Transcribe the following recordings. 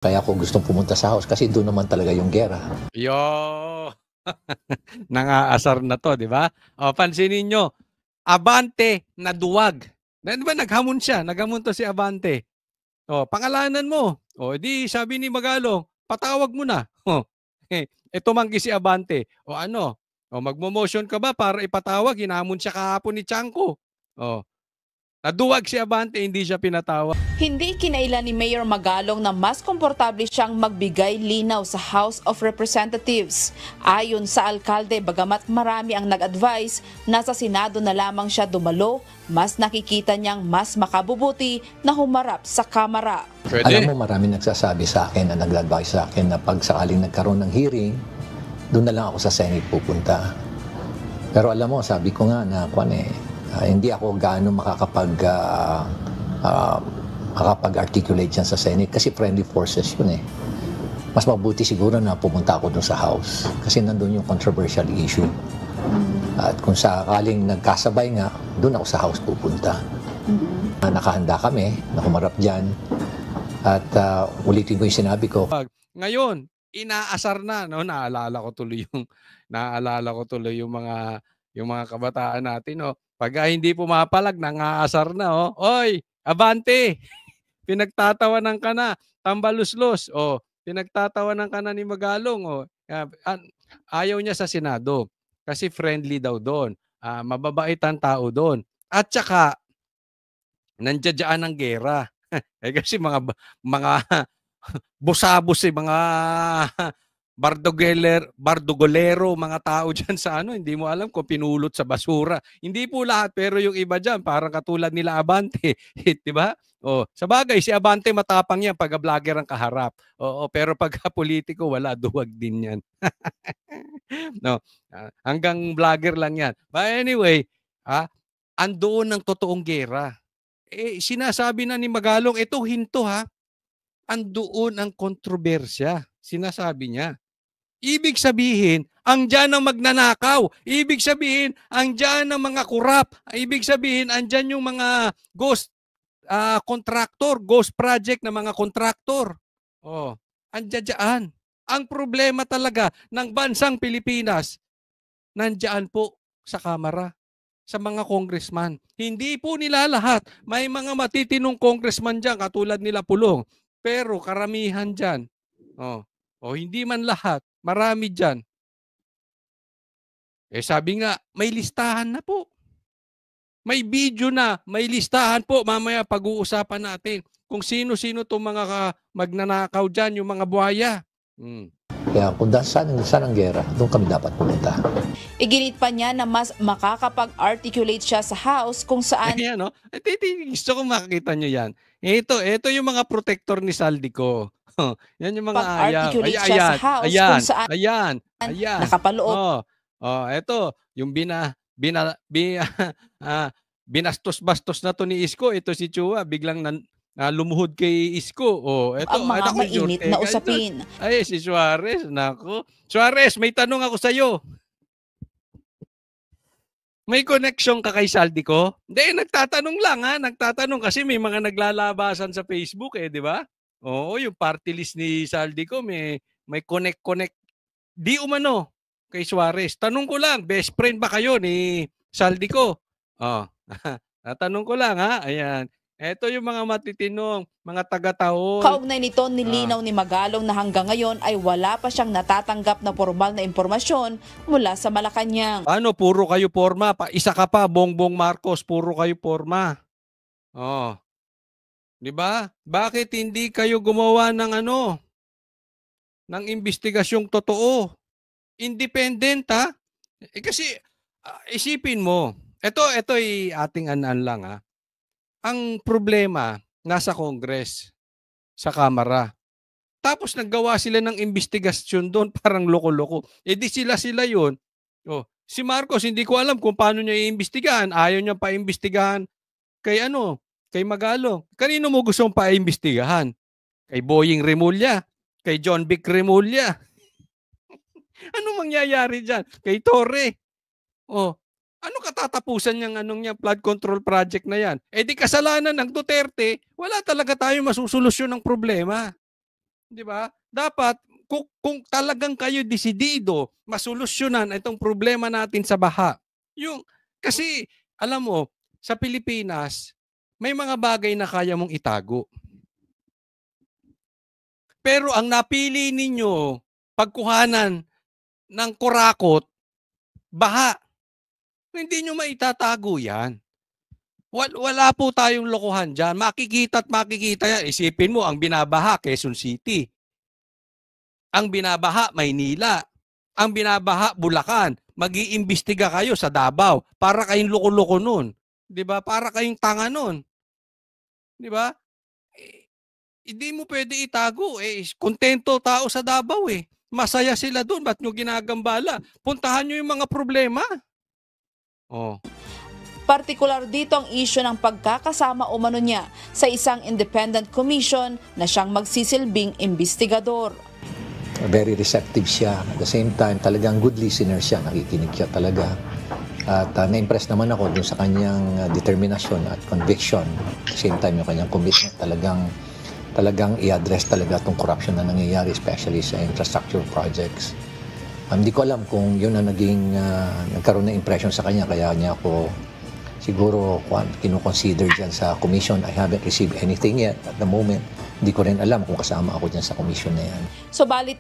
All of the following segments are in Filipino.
Kaya ako gustong pumunta sa house kasi doon naman talaga yung giyera. Yo! Nangaasar na 'to, 'di ba? O pansinin niyo, Abante na duwag. Na 'di ba naghamon siya, naghamon 'to si Abante. O, pangalanan mo. O di sabi ni Magalong, patawag mo na. O, tumanggi si Abante. O ano? O magmo-motion ka ba para ipatawag? Hinamon siya kahapon ni Tiangco. O, naduwag si Abante, hindi siya pinatawag. Hindi kinailan ni Mayor Magalong na mas komportable siyang magbigay linaw sa House of Representatives. Ayon sa alkalde, bagamat marami ang nag-advise na sa Senado na lamang siya dumalo, mas nakikita niyang mas makabubuti na humarap sa Kamara. Alam mo, marami nagsasabi sa akin na nag-advise sa akin na pag sakaling nagkaroon ng hearing, doon na lang ako sa Senate pupunta. Pero alam mo, sabi ko nga na hindi ako gaano makakapag-articulate yan sa Senate kasi friendly forces yun eh. Mas mabuti siguro na pumunta ako doon sa House kasi nandun yung controversial issue. At kung sakaling nagkasabay nga, doon ako sa House pupunta. Nakahanda kami na humarap dyan. At ulitin ko yung sinabi ko. Ngayon, inaasar na, no? Naalala ko tuloy yung mga kabataan natin, no? Pag hindi pumapalag, nangaasar na, oh. Oy, Abante! Pinagtatawanan ka na, tambaluslos. Oh, pinagtatawanan ka na ni Magalong, oh. Ayaw niya sa Senado kasi friendly daw doon. Mababait ang tao doon. At saka nandiyan ang gera. Kasi mga busabos mga bardugolero, mga tao dyan sa hindi mo alam kung pinulot sa basura. Hindi po lahat, pero yung iba dyan, parang katulad nila Abante, di ba? Sa bagay, si Abante matapang yan pag vlogger ang kaharap. Pero pag politiko, wala, duwag din yan. No, hanggang vlogger lang yan. But anyway, andoon ang totoong gera. Sinasabi na ni Magalong, ito hinto ha, andoon ang kontrobersya. Sinasabi niya. Ibig sabihin, andyan ang magnanakaw. Ibig sabihin, andyan ang mga kurap. Ibig sabihin, andyan yung mga ghost contractor, ghost project na mga contractor. Andyan dyan. Ang problema talaga ng bansang Pilipinas, nandyan po sa Kamara, sa mga congressman. Hindi po nila lahat. May mga matitinong congressman dyan, katulad nila Pulong. Pero karamihan dyan, hindi man lahat, marami dyan. Sabi nga, may listahan na po. May video na, may listahan po. Mamaya pag-uusapan natin kung sino-sino itong mga magnanakaw dyan, yung mga buhaya. Kaya kung saan ang gera, doon kami dapat pumunta. Iginit pa niya na mas makakapag-articulate siya sa House kung saan... Ayan, no? Gusto kong makakita nyo yan. Ito yung mga protector ni Saldico. Yan yung mga ayaw. Pag-articulate siya sa House kung saan... Ayan. Nakapaloob. Ito, yung binastos-bastos na to ni Isko. Ito si Chua, biglang lumuhod kay Isko. Ito, ang mga mainit na usapin. Ay, si Suarez, nako. Suarez, may tanong ako sa'yo. May connection ka kay Saldico? Hindi, nagtatanong lang ha. Nagtatanong kasi may mga naglalabasan sa Facebook di ba? Oo, yung party list ni Saldico may connect. Di umano kay Suarez. Tanong ko lang, best friend ba kayo ni Saldico? Tatanong ko lang ha. Ayan. Ito yung mga matitinong, mga taga-taon. Kaugnay nito, nilinaw ni Magalong na hanggang ngayon ay wala pa siyang natatanggap na formal na impormasyon mula sa Malacanang. Puro kayo porma? Isa ka pa, Bongbong Marcos, puro kayo porma. Di ba? Bakit hindi kayo gumawa ng ng investigasyong totoo? Independent ha? Kasi isipin mo, ito ay ating lang ha. Ang problema nasa Congress, sa Kamara. Tapos naggawa sila ng investigasyon doon, parang loko-loko. Di sila yun. Si Marcos, hindi ko alam kung paano niya iimbestigahan. Ayaw niya pa-imbestigahan kay kay Magalong. Kanino mo gustong pa-imbestigahan? Kay Boying Remulla? Kay John Vic Remulla? Anong mangyayari dyan? Kay Torre? Ano katatapusan niyang flood control project na yan? Di kasalanan ng Duterte, wala talaga tayo masusolusyon ng problema. 'Di ba? Dapat kung talagang kayo desidido masolusyonan itong problema natin sa baha, yung kasi alam mo, sa Pilipinas, may mga bagay na kaya mong itago. Pero ang napili ninyo, pagkuhanan ng kurakot, baha. Hindi nyo maitatago yan. Wala po tayong lokohan dyan. Makikita at makikita yan. Isipin mo, ang binabaha, Quezon City. Ang binabaha, Maynila. Ang binabaha, Bulacan. Mag-iimbestiga kayo sa Davao. Para kayong loko-loko nun. 'Di ba? Para kayong tanga nun. 'Di ba? Hindi mo pwede itago. Kontento tao sa Davao eh. Masaya sila doon. Ba't nyo ginagambala? Puntahan nyo yung mga problema. Oh. Partikular dito ang isyu ng pagkakasama umano niya sa isang independent commission na siyang magsisilbing imbestigador. Very receptive siya. At the same time, talagang good listener siya. Nakikinig siya talaga. At na-impress naman ako dun sa kanyang determinasyon at conviction. At the same time, yung kanyang commitment talagang i-address talaga itong corruption na nangyayari, especially sa infrastructure projects. Hindi ko alam kung yun ang nagkaroon ng impression sa kanya, kaya niya ako siguro kinukonsider dyan sa commission. I haven't received anything yet at the moment. Hindi ko rin alam kung kasama ako dyan sa commission na yan. Subalit,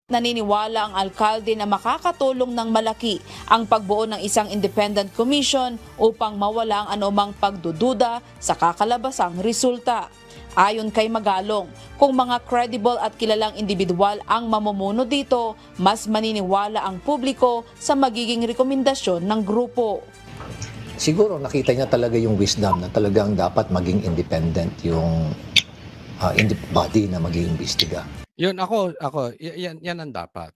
naniniwala ang alkalde na makakatulong ng malaki ang pagbuo ng isang independent commission upang mawala ang anumang pagdududa sa kakalabasang resulta. Ayon kay Magalong, kung mga credible at kilalang individual ang mamumuno dito, mas maniniwala ang publiko sa magiging rekomendasyon ng grupo. Siguro nakita niya talaga yung wisdom na talagang dapat maging independent yung body na mag-iimbestiga. Yun, yan ang dapat.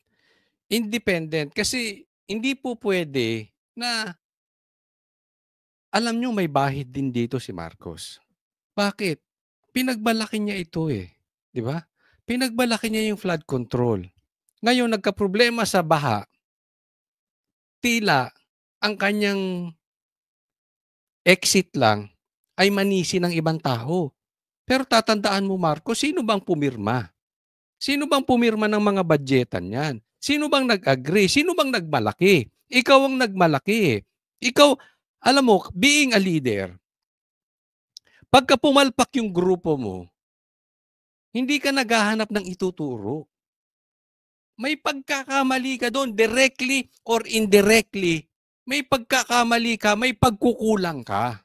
Independent. Kasi hindi po pwede na alam nyo may bahid din dito si Marcos. Bakit? Pinagbalaki niya ito eh. Di ba? Pinagbalaki niya yung flood control. Ngayon, nagka-problema sa baha, tila ang kanyang exit lang ay manisi ng ibang tao. Pero tatandaan mo, Marcos, sino bang pumirma? Sino bang pumirma ng mga budgetan yan? Sino bang nag-agree? Sino bang nagmalaki? Ikaw ang nagmalaki. Ikaw, alam mo, being a leader, pagka pumalpak yung grupo mo, hindi ka naghahanap ng ituturo. May pagkakamali ka doon, directly or indirectly. May pagkakamali ka, may pagkukulang ka.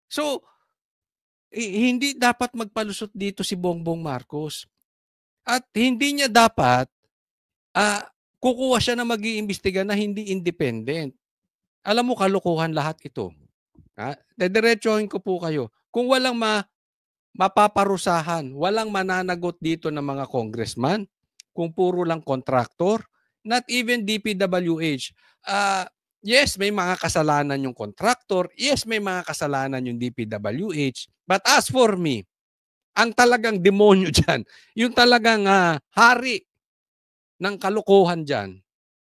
So, hindi dapat magpalusot dito si Bongbong Marcos. At hindi niya dapat kukuha siya na mag-iimbestiga na hindi independent. Alam mo, kalokohan lahat ito. Dediretsohin ko po kayo. Kung walang mapaparusahan, walang mananagot dito ng mga congressman, kung puro lang contractor, not even DPWH. Yes, may mga kasalanan yung contractor. Yes, may mga kasalanan yung DPWH. But as for me, ang talagang demonyo dyan, yung talagang hari ng kalokohan dyan,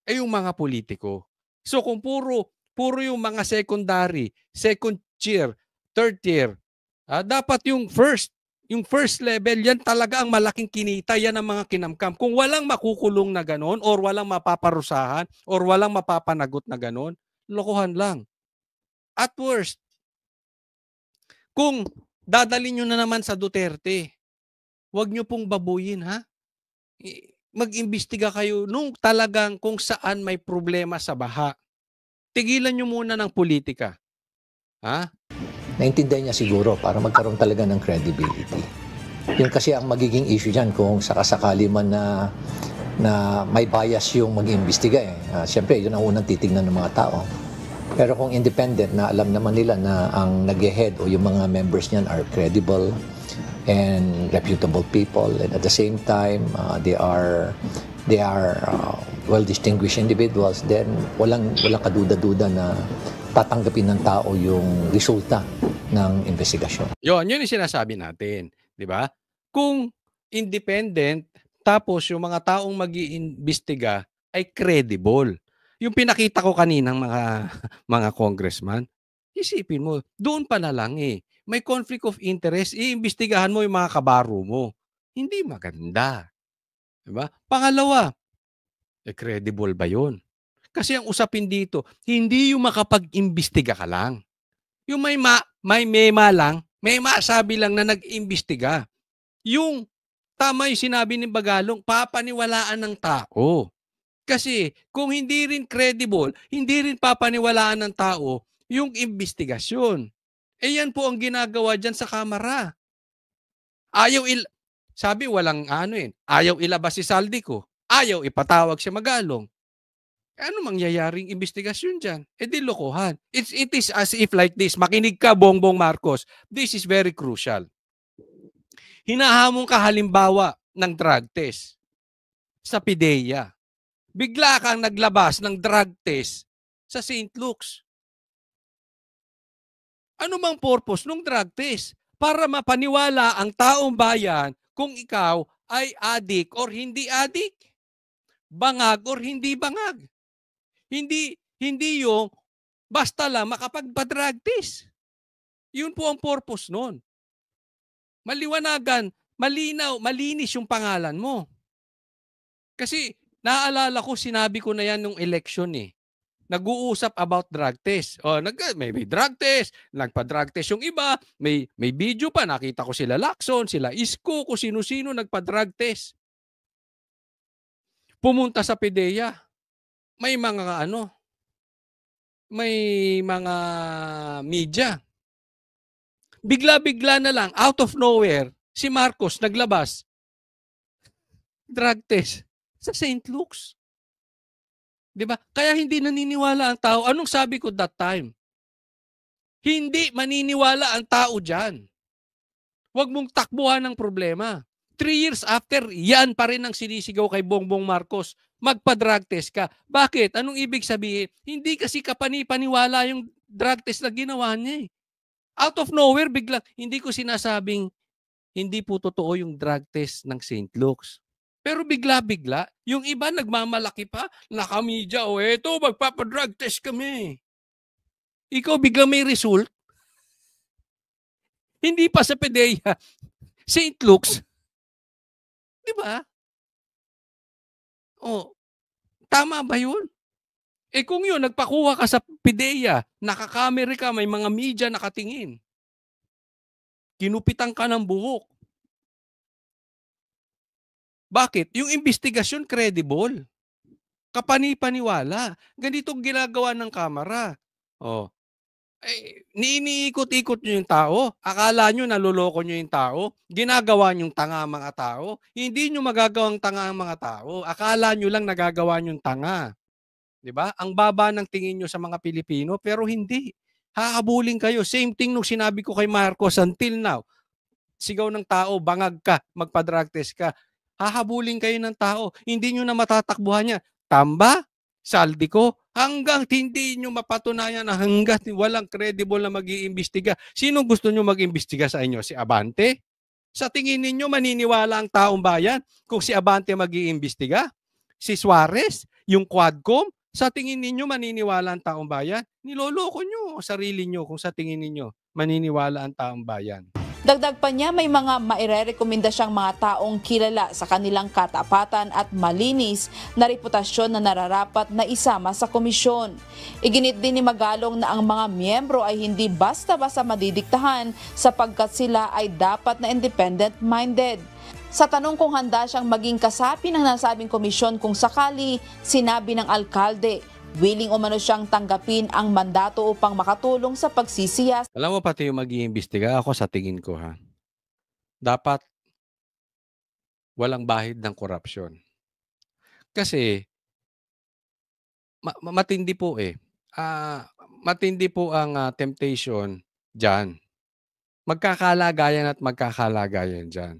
ay yung mga politiko. So kung puro yung mga secondary, second tier, third tier, dapat yung first level, yan talaga ang malaking kinita, yan ang mga kinamkam. Kung walang makukulong na ganon, or walang mapaparusahan, or walang mapapanagot na ganon, lokohan lang. At worst, kung dadalhin nyo na naman sa Duterte, huwag nyo pong babuyin, ha? Mag-imbestiga kayo nung talagang kung saan may problema sa baha. Tigilan nyo muna ng politika. Ha? Naintindihan niya siguro para magkaroon talaga ng credibility. Yun kasi ang magiging issue dyan kung sakasakali man na may bias yung mag-iimbestiga eh. Siyempre, yun ang unang titignan ng mga tao. Pero kung independent na alam naman nila na ang nag-head o yung mga members niyan are credible and reputable people, and at the same time they are well-distinguished individuals, then walang kaduda-duda na tatanggapin ng tao yung resulta ng investigasyon. Yun yung sinasabi natin, di ba? Kung independent, tapos yung mga taong mag-iimbestiga ay credible. Yung pinakita ko kaninang mga congressman, isipin mo, doon pa na lang eh. May conflict of interest, iimbestigahan mo yung mga kabaro mo. hindi maganda. Diba? Pangalawa, credible ba yun? Kasi ang usapin dito, hindi yung makapag-imbestiga ka lang. Yung may mema lang, may masabi lang na nag-imbestiga. Yung tama yung sinabi ni Bagalong, papaniwalaan ng tao. Kasi kung hindi rin credible, hindi rin papaniwalaan ng tao yung investigasyon. Yan po ang ginagawa dyan sa kamera. Sabi walang ayaw ilabas si Saldico. Ayaw ipatawag si Magalong. Ano mangyayaring investigasyon dyan? Di lokohan. It is as if like this. Makinig ka, Bongbong Marcos. This is very crucial. Hinahamon ka halimbawa ng drug test sa PIDEA. Bigla kang naglabas ng drug test sa St. Luke's. Ano mang purpose ng drug test? Para mapaniwala ang taong bayan kung ikaw ay adik or hindi adik. Bangag or hindi bangag. Hindi yung basta lang makapagpa-drug test. Yun po ang purpose nun. Maliwanagan, malinaw, malinis yung pangalan mo. Kasi naaalala ko, sinabi ko na yan nung election eh. Nag-uusap about drug test. May drug test, nagpa-drug test yung iba, may video pa, nakita ko sila Lacson, sila Isko, kung sino-sino nagpa-drug test. Pumunta sa PIDEA. May mga media. Bigla-bigla na lang, out of nowhere, si Marcos naglabas. Drug test sa St. Luke's. Diba? Kaya hindi naniniwala ang tao. Anong sabi ko that time? Hindi maniniwala ang tao dyan. Huwag mong takbuhan ng problema. 3 years after, yan pa rin ang sinisigaw kay Bongbong Marcos. Magpa-drug test ka. Bakit? Anong ibig sabihin? Hindi kasi kapani-paniwala yung drug test na ginawa niya eh. Out of nowhere, biglang, hindi ko sinasabing hindi po totoo yung drug test ng St. Luke's. Pero bigla-bigla, yung iba nagmamalaki pa, nakamedya, eto, magpapadrug test kami. Ikaw bigla may result. Hindi pa sa PIDEA, St. Luke's. Diba? Tama ba yun? Kung yun, nagpakuha ka sa PIDEA, nakakamera ka, may mga media nakatingin. Kinupitan ka ng buhok. Bakit? Yung investigasyon credible. Kapani-paniwala. Ganitong ginagawa ng kamera. Niikot-ikot nyo yung tao. Akala nyo naluloko nyo yung tao. Ginagawa nyong tanga ang mga tao. Hindi nyo magagawang tanga ang mga tao. Akala nyo lang nagagawa nyong tanga. Diba? Ang baba ng tingin nyo sa mga Pilipino, pero hindi. Hahabulin kayo. Same thing nung sinabi ko kay Marcos until now. Sigaw ng tao, bangag ka, magpa-drug test ka. Hahabulin kayo ng tao. Hindi nyo na matatakbuhan niya. Tamba, Saldico, hanggang hindi nyo mapatunayan na hanggang walang credible na mag-iimbestiga. Sino gusto nyo mag-iimbestiga sa inyo? Si Abante? Sa tingin ninyo, maniniwala ang taong bayan kung si Abante mag-iimbestiga? Si Suarez? Yung Quadcom? Sa tingin ninyo, maniniwala ang taong bayan? Niloloko nyo sarili nyo kung sa tingin ninyo, maniniwala ang taong bayan. Dagdag pa niya, may mga mairerekomenda siyang mga taong kilala sa kanilang katapatan at malinis na reputasyon na nararapat na isama sa komisyon. Iginit din ni Magalong na ang mga miyembro ay hindi basta-basta madidiktahan sapagkat sila ay dapat na independent-minded. Sa tanong kung handa siyang maging kasapi ng nasabing komisyon kung sakali, sinabi ng alkalde, willing umano siyang tanggapin ang mandato upang makatulong sa pagsisiyas. Alam mo, pati yung mag-iimbestiga, ako sa tingin ko dapat walang bahid ng korupsyon. Kasi matindi po matindi po ang temptation dyan. Magkakalagayan at magkakalagayan dyan.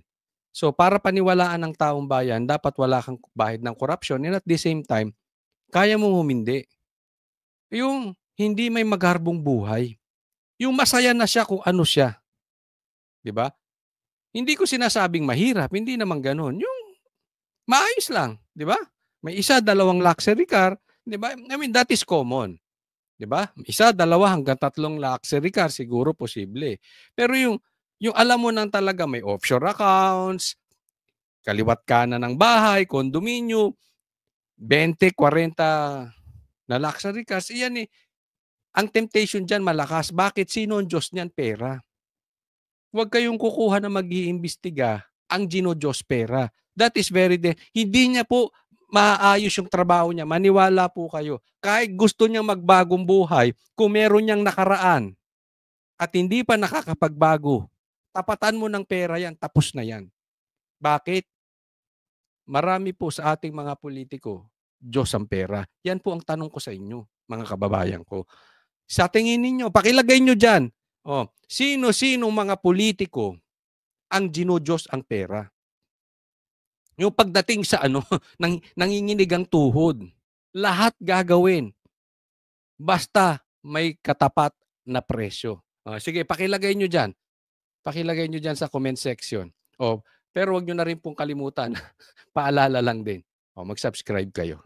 So para paniwalaan ng taong bayan, dapat wala kang bahid ng korupsyon and at the same time, kaya mong humindi. Yung hindi may magarbong buhay. Yung masaya na siya kung ano siya. Diba? Hindi ko sinasabing mahirap, hindi naman ganun. Yung maayos lang, diba? May isa, 2 luxury car, diba? I mean, that is common. Diba? Isa, 2 hanggang 3 luxury car, siguro posible. Pero yung alam mo nang talaga may offshore accounts, kaliwat kanan ng bahay, kondominyo, 20, 40 na luxury cars. Iyan eh, ang temptation diyan malakas. Bakit? Sino ang Diyos niyan? Pera. Huwag kayong kukuha na mag-iimbestiga ang ginodiyos pera. That is hindi niya po maayos yung trabaho niya. Maniwala po kayo. Kahit gusto niyang magbagong buhay, kung meron niyang nakaraan at hindi pa nakakapagbago, tapatan mo ng pera yan, tapos na yan. Bakit? Marami po sa ating mga politiko, Diyos ang pera. Yan po ang tanong ko sa inyo, mga kababayan ko. Sa tingin ninyo, pakilagay nyo dyan, sino-sino mga politiko ang ginodiyos ang pera? Yung pagdating sa nanginginig ang tuhod, lahat gagawin. Basta may katapat na presyo. Sige, pakilagay nyo dyan. Pakilagay nyo dyan sa comment section. Pero wag nyo na rin pong kalimutan. Paalala lang din. Mag-subscribe kayo.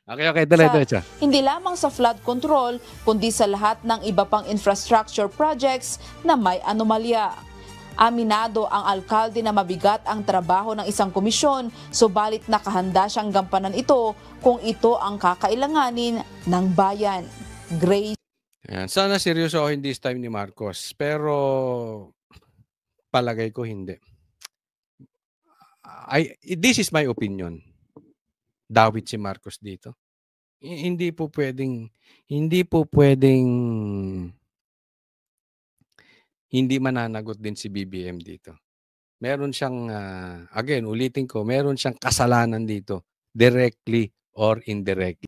Okay, diretso. Hindi lamang sa flood control, kundi sa lahat ng iba pang infrastructure projects na may anomalya. Aminado ang alkalde na mabigat ang trabaho ng isang komisyon, subalit nakahanda siyang gampanan ito kung ito ang kakailanganin ng bayan. Grace. Ayan. Sana seryosohin this time ni Marcos. Pero palagay ko hindi. This is my opinion. Dawit si Marcos dito. Hindi po pwedeng hindi mananagot din si BBM dito. Meron siyang, again, ulitin ko, meron siyang kasalanan dito, directly or indirectly.